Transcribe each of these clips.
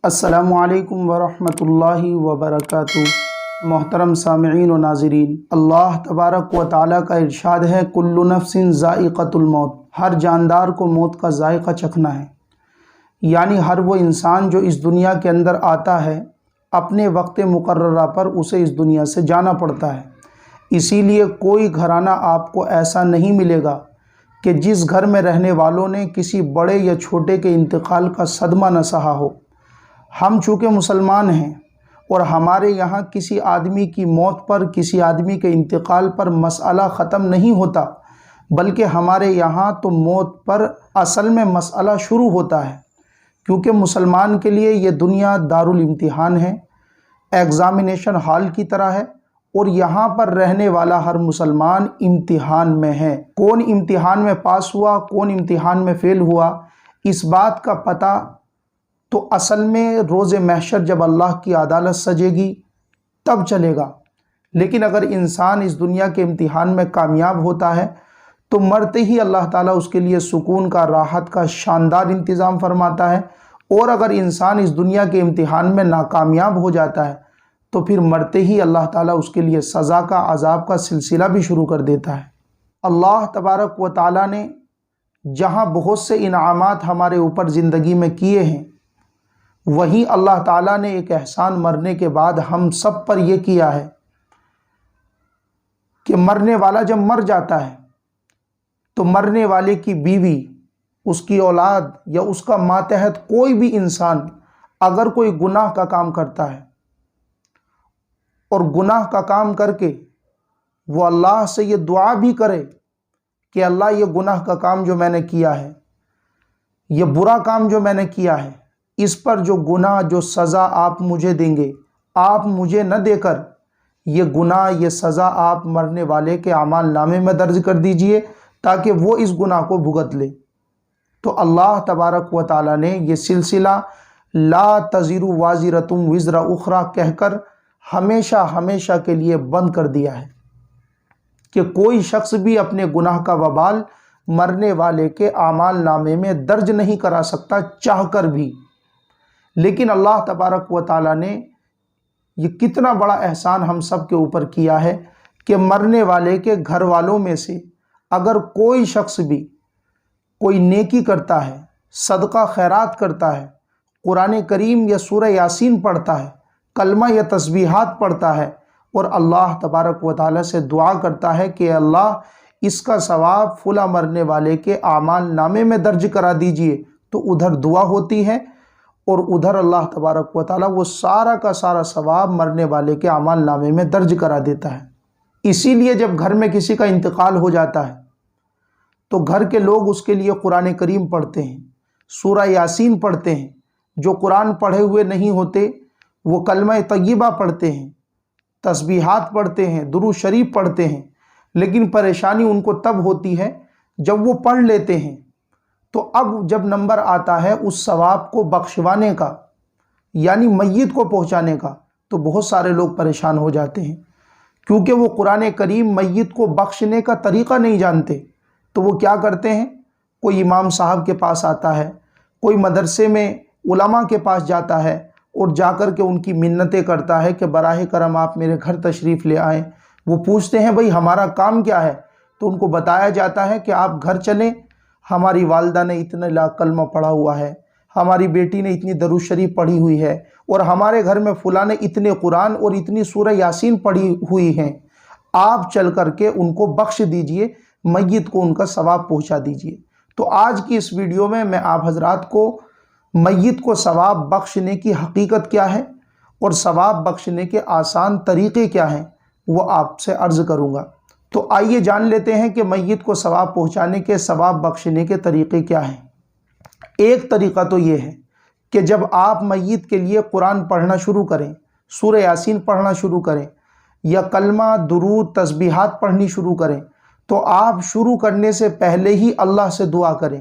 السلام علیکم ورحمۃ وبرکاتہ۔ محترم سامعین و ناظرین، اللہ تبارک و تعالیٰ کا ارشاد ہے کل نفس ذائقۃ الموت، ہر جاندار کو موت کا ذائقہ چکھنا ہے۔ یعنی ہر وہ انسان جو اس دنیا کے اندر آتا ہے اپنے وقت مقررہ پر اسے اس دنیا سے جانا پڑتا ہے۔ اسی لیے کوئی گھرانہ آپ کو ایسا نہیں ملے گا کہ جس گھر میں رہنے والوں نے کسی بڑے یا چھوٹے کے انتقال کا صدمہ نہ سہا ہو۔ ہم چونکہ مسلمان ہیں اور ہمارے یہاں کسی آدمی کی موت پر، کسی آدمی کے انتقال پر مسئلہ ختم نہیں ہوتا، بلکہ ہمارے یہاں تو موت پر اصل میں مسئلہ شروع ہوتا ہے، کیونکہ مسلمان کے لیے یہ دنیا دارالامتحان ہے، ایگزامینیشن ہال کی طرح ہے، اور یہاں پر رہنے والا ہر مسلمان امتحان میں ہے۔ کون امتحان میں پاس ہوا، کون امتحان میں فیل ہوا، اس بات کا پتہ تو اصل میں روز محشر جب اللہ کی عدالت سجے گی تب چلے گا۔ لیکن اگر انسان اس دنیا کے امتحان میں کامیاب ہوتا ہے تو مرتے ہی اللہ تعالیٰ اس کے لیے سکون کا، راحت کا شاندار انتظام فرماتا ہے، اور اگر انسان اس دنیا کے امتحان میں ناکامیاب ہو جاتا ہے تو پھر مرتے ہی اللہ تعالیٰ اس کے لیے سزا کا، عذاب کا سلسلہ بھی شروع کر دیتا ہے۔ اللہ تبارک و تعالیٰ نے جہاں بہت سے انعامات ہمارے اوپر زندگی میں کیے ہیں، وہیں اللہ تعالیٰ نے ایک احسان مرنے کے بعد ہم سب پر یہ کیا ہے کہ مرنے والا جب مر جاتا ہے تو مرنے والے کی بیوی، اس کی اولاد یا اس کا ماتحت کوئی بھی انسان اگر کوئی گناہ کا کام کرتا ہے اور گناہ کا کام کر کے وہ اللہ سے یہ دعا بھی کرے کہ اللہ یہ گناہ کا کام جو میں نے کیا ہے، یہ برا کام جو میں نے کیا ہے، اس پر جو گناہ، جو سزا آپ مجھے دیں گے، آپ مجھے نہ دے کر یہ گناہ، یہ سزا آپ مرنے والے کے اعمال نامے میں درج کر دیجئے تاکہ وہ اس گناہ کو بھگت لے۔ تو اللہ تبارک و تعالیٰ نے یہ سلسلہ لا تزر وازرۃ وزر اخری کہہ کر ہمیشہ ہمیشہ کے لیے بند کر دیا ہے کہ کوئی شخص بھی اپنے گناہ کا وبال مرنے والے کے اعمال نامے میں درج نہیں کرا سکتا چاہ کر بھی۔ لیکن اللہ تبارک و تعالیٰ نے یہ کتنا بڑا احسان ہم سب کے اوپر کیا ہے کہ مرنے والے کے گھر والوں میں سے اگر کوئی شخص بھی کوئی نیکی کرتا ہے، صدقہ خیرات کرتا ہے، قرآن کریم یا سورہ یاسین پڑھتا ہے، کلمہ یا تسبیحات پڑھتا ہے، اور اللہ تبارک و تعالیٰ سے دعا کرتا ہے کہ اللہ اس کا ثواب فلاں مرنے والے کے اعمال نامے میں درج کرا دیجئے، تو ادھر دعا ہوتی ہے اور ادھر اللہ تبارک و تعالیٰ وہ سارا کا سارا ثواب مرنے والے کے اعمال نامے میں درج کرا دیتا ہے۔ اسی لیے جب گھر میں کسی کا انتقال ہو جاتا ہے تو گھر کے لوگ اس کے لیے قرآن کریم پڑھتے ہیں، سورہ یاسین پڑھتے ہیں، جو قرآن پڑھے ہوئے نہیں ہوتے وہ کلمہ طیبہ پڑھتے ہیں، تسبیحات پڑھتے ہیں، درود شریف پڑھتے ہیں۔ لیکن پریشانی ان کو تب ہوتی ہے جب وہ پڑھ لیتے ہیں تو اب جب نمبر آتا ہے اس ثواب کو بخشوانے کا، یعنی میت کو پہنچانے کا، تو بہت سارے لوگ پریشان ہو جاتے ہیں، کیونکہ وہ قرآن کریم میت کو بخشنے کا طریقہ نہیں جانتے۔ تو وہ کیا کرتے ہیں، کوئی امام صاحب کے پاس آتا ہے، کوئی مدرسے میں علماء کے پاس جاتا ہے اور جا کر کے ان کی منتیں کرتا ہے کہ براہ کرم آپ میرے گھر تشریف لے آئیں۔ وہ پوچھتے ہیں بھئی ہمارا کام کیا ہے، تو ان کو بتایا جاتا ہے کہ آپ گھر چلیں، ہماری والدہ نے اتنا لاکھ کلمہ پڑھا ہوا ہے، ہماری بیٹی نے اتنی درود شریف پڑھی ہوئی ہے، اور ہمارے گھر میں فلاں نے اتنے قرآن اور اتنی سورہ یاسین پڑھی ہوئی ہیں، آپ چل کر کے ان کو بخش دیجئے، میت کو ان کا ثواب پہنچا دیجئے۔ تو آج کی اس ویڈیو میں آپ حضرات کو میت کو ثواب بخشنے کی حقیقت کیا ہے اور ثواب بخشنے کے آسان طریقے کیا ہیں وہ آپ سے عرض کروں گا۔ تو آئیے جان لیتے ہیں کہ میت کو ثواب پہنچانے کے، ثواب بخشنے کے طریقے کیا ہیں۔ ایک طریقہ تو یہ ہے کہ جب آپ میت کے لیے قرآن پڑھنا شروع کریں، سورہ یاسین پڑھنا شروع کریں یا کلمہ، درود، تسبیحات پڑھنی شروع کریں، تو آپ شروع کرنے سے پہلے ہی اللہ سے دعا کریں۔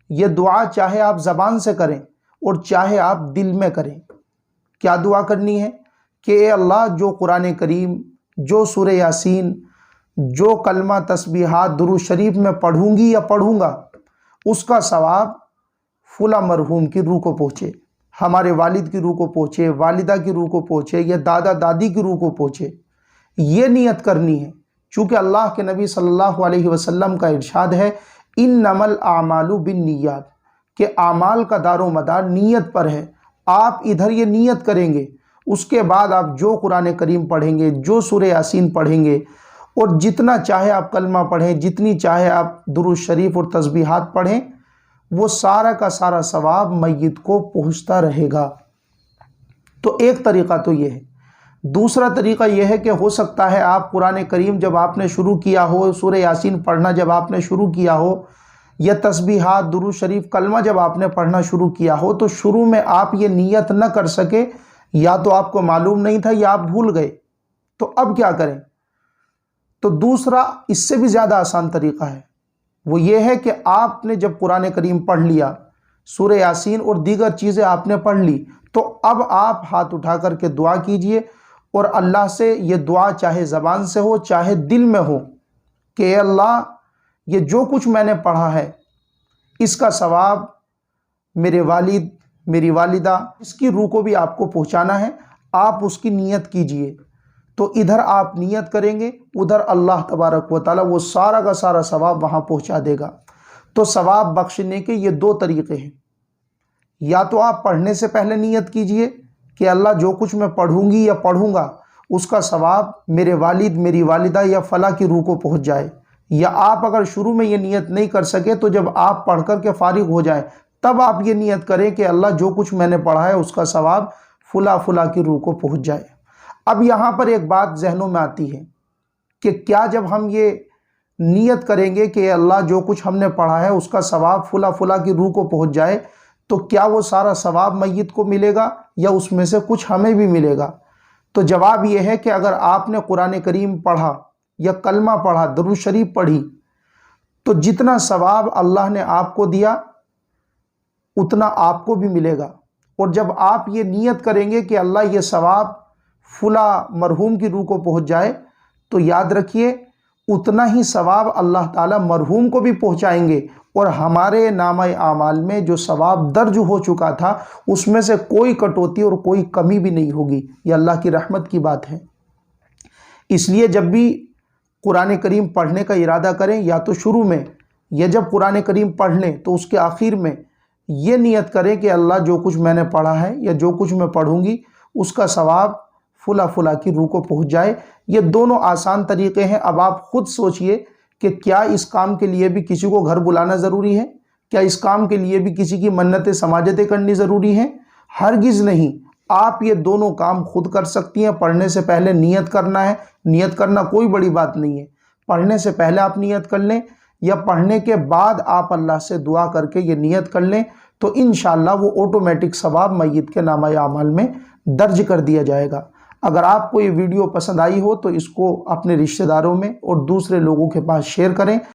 یہ دعا چاہے آپ زبان سے کریں اور چاہے آپ دل میں کریں۔ کیا دعا کرنی ہے کہ اے اللہ، جو قرآن کریم، جو سورہ یاسین، جو کلمہ، تسبیحات، درود شریف میں پڑھوں گی یا پڑھوں گا، اس کا ثواب فلاں مرحوم کی روح کو پہنچے۔ ہمارے والد کی روح کو پہنچے، والدہ کی روح کو پہنچے یا دادا دادی کی روح کو پہنچے، یہ نیت کرنی ہے۔ چونکہ اللہ کے نبی صلی اللہ علیہ وسلم کا ارشاد ہے انما الاعمال بالنیات، کہ اعمال کا دار و مدار نیت پر ہے۔ آپ ادھر یہ نیت کریں گے، اس کے بعد آپ جو قرآن کریم پڑھیں گے، جو سورہ یاسین پڑھیں گے، اور جتنا چاہے آپ کلمہ پڑھیں، جتنی چاہے آپ درود شریف اور تسبیحات پڑھیں، وہ سارا کا سارا ثواب میت کو پہنچتا رہے گا۔ تو ایک طریقہ تو یہ ہے۔ دوسرا طریقہ یہ ہے کہ ہو سکتا ہے آپ قرآن کریم جب آپ نے شروع کیا ہو، سورہ یاسین پڑھنا جب آپ نے شروع کیا ہو، یا تسبیحات درود شریف کلمہ جب آپ نے پڑھنا شروع کیا ہو، تو شروع میں آپ یہ نیت نہ کر سکے، یا تو آپ کو معلوم نہیں تھا یا آپ بھول گئے، تو اب کیا کریں؟ تو دوسرا اس سے بھی زیادہ آسان طریقہ ہے، وہ یہ ہے کہ آپ نے جب قرآن کریم پڑھ لیا، سورہ یاسین اور دیگر چیزیں آپ نے پڑھ لی، تو اب آپ ہاتھ اٹھا کر کے دعا کیجئے، اور اللہ سے یہ دعا چاہے زبان سے ہو چاہے دل میں ہو کہ اے اللہ، یہ جو کچھ میں نے پڑھا ہے اس کا ثواب میرے والد، میری والدہ، اس کی روح کو بھی آپ کو پہنچانا ہے، آپ اس کی نیت کیجئے۔ تو ادھر آپ نیت کریں گے، ادھر اللہ تبارک و تعالیٰ وہ سارا کا سارا ثواب وہاں پہنچا دے گا۔ تو ثواب بخشنے کے یہ دو طریقے ہیں، یا تو آپ پڑھنے سے پہلے نیت کیجئے کہ اللہ جو کچھ میں پڑھوں گی یا پڑھوں گا اس کا ثواب میرے والد، میری والدہ یا فلاں کی روح کو پہنچ جائے، یا آپ اگر شروع میں یہ نیت نہیں کر سکے تو جب آپ پڑھ کر کے فارغ ہو جائیں تب آپ یہ نیت کریں کہ اللہ جو کچھ میں نے پڑھا ہے اس کا ثواب فلاں فلاں کی روح کو پہنچ جائے۔ اب یہاں پر ایک بات ذہنوں میں آتی ہے کہ کیا جب ہم یہ نیت کریں گے کہ اللہ جو کچھ ہم نے پڑھا ہے اس کا ثواب فلاں فلاں کی روح کو پہنچ جائے، تو کیا وہ سارا ثواب میت کو ملے گا یا اس میں سے کچھ ہمیں بھی ملے گا؟ تو جواب یہ ہے کہ اگر آپ نے قرآن کریم پڑھا یا کلمہ پڑھا، درود شریف پڑھی، تو جتنا ثواب اللہ نے آپ کو دیا اتنا آپ کو بھی ملے گا۔ اور جب آپ یہ نیت کریں گے کہ اللہ یہ ثواب فلاں مرحوم کی روح کو پہنچ جائے، تو یاد رکھیے اتنا ہی ثواب اللہ تعالیٰ مرحوم کو بھی پہنچائیں گے، اور ہمارے نامہ اعمال میں جو ثواب درج ہو چکا تھا اس میں سے کوئی کٹوتی اور کوئی کمی بھی نہیں ہوگی۔ یہ اللہ کی رحمت کی بات ہے۔ اس لیے جب بھی قرآن کریم پڑھنے کا ارادہ کریں، یا تو شروع میں یا جب قرآن کریم پڑھ لیں تو اس کے آخر میں یہ نیت کریں کہ اللہ جو کچھ میں نے پڑھا ہے یا جو کچھ میں پڑھوں گی اس کا ثواب فلاں فلاں کی روح کو پہنچ جائے۔ یہ دونوں آسان طریقے ہیں۔ اب آپ خود سوچئے کہ کیا اس کام کے لیے بھی کسی کو گھر بلانا ضروری ہے؟ کیا اس کام کے لیے بھی کسی کی منتیں سماجتیں کرنی ضروری ہیں؟ ہرگز نہیں۔ آپ یہ دونوں کام خود کر سکتی ہیں۔ پڑھنے سے پہلے نیت کرنا ہے، نیت کرنا کوئی بڑی بات نہیں ہے، پڑھنے سے پہلے آپ نیت کر لیں، یا پڑھنے کے بعد آپ اللہ سے دعا کر کے یہ نیت کر لیں، تو انشاءاللہ وہ آٹومیٹک ثواب میت کے نامہ اعمال میں درج کر دیا جائے گا۔ اگر آپ کو یہ ویڈیو پسند آئی ہو تو اس کو اپنے رشتہ داروں میں اور دوسرے لوگوں کے پاس شیئر کریں۔